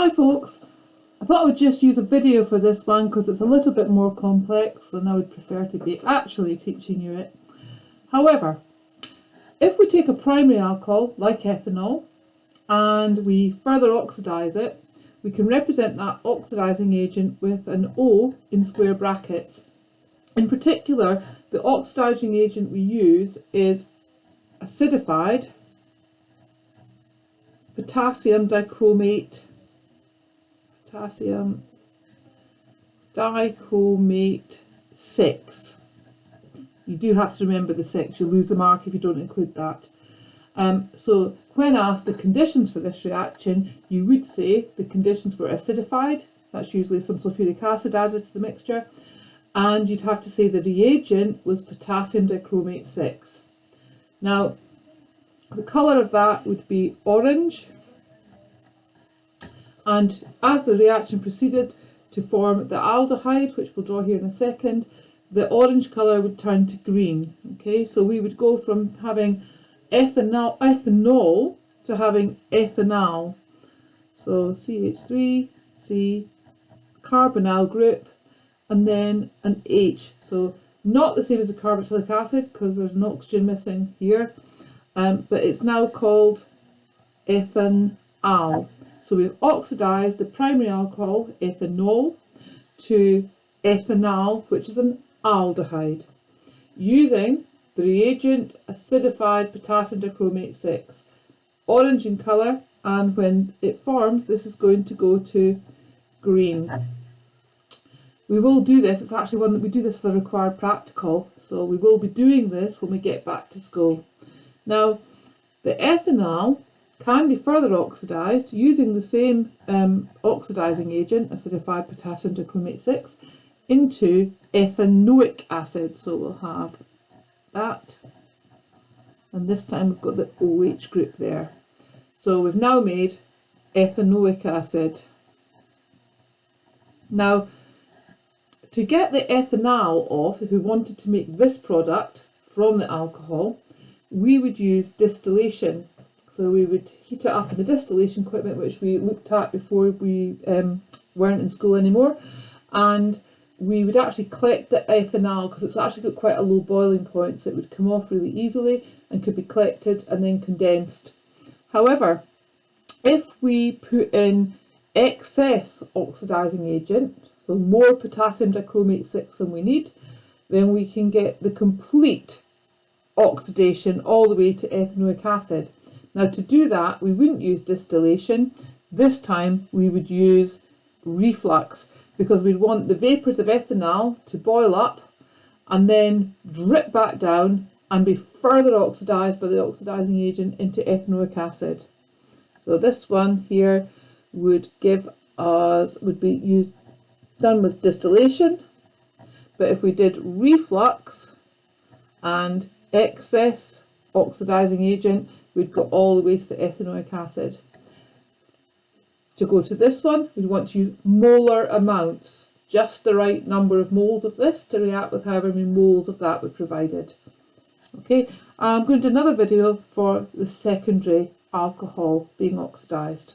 Hi folks, I thought I would just use a video for this one because it's a little bit more complex and I would prefer to be actually teaching you it. However, if we take a primary alcohol like ethanol and we further oxidise it, we can represent that oxidising agent with an O in square brackets. In particular, the oxidising agent we use is acidified potassium dichromate potassium dichromate 6. You do have to remember the 6, you lose a mark if you don't include that. So when asked the conditions for this reaction, you would say the conditions were acidified, that's usually some sulfuric acid added to the mixture, and you'd have to say the reagent was potassium dichromate 6. Now, the colour of that would be orange, and as the reaction proceeded to form the aldehyde, which we'll draw here in a second, the orange colour would turn to green. Okay, so we would go from having ethanol to having ethanal. So CH3, C, carbonyl group, and then an H. So not the same as a carboxylic acid because there's an oxygen missing here, but it's now called ethanal. So we've oxidised the primary alcohol, ethanol, to ethanal, which is an aldehyde, using the reagent acidified potassium dichromate 6, orange in colour, and when it forms, this is going to go to green. We will do this, it's actually one that we do this as a required practical, so we will be doing this when we get back to school. Now, the ethanol can be further oxidised using the same oxidising agent, acidified potassium dichromate 6, into ethanoic acid. So we'll have that, and this time we've got the OH group there. So we've now made ethanoic acid. Now, to get the ethanal off, if we wanted to make this product from the alcohol, we would use distillation. So we would heat it up in the distillation equipment, which we looked at before we weren't in school anymore, and we would actually collect the ethanal because it's actually got quite a low boiling point, so it would come off really easily and could be collected and then condensed. However, if we put in excess oxidising agent, so more potassium dichromate 6 than we need, then we can get the complete oxidation all the way to ethanoic acid. Now, to do that, we wouldn't use distillation. This time we would use reflux, because we'd want the vapours of ethanol to boil up and then drip back down and be further oxidised by the oxidising agent into ethanoic acid. So this one here would be done with distillation, but if we did reflux and excess oxidising agent, we'd go all the way to the ethanoic acid. To go to this one, we'd want to use molar amounts, just the right number of moles of this to react with however many moles of that we provided. Okay, I'm going to do another video for the secondary alcohol being oxidised.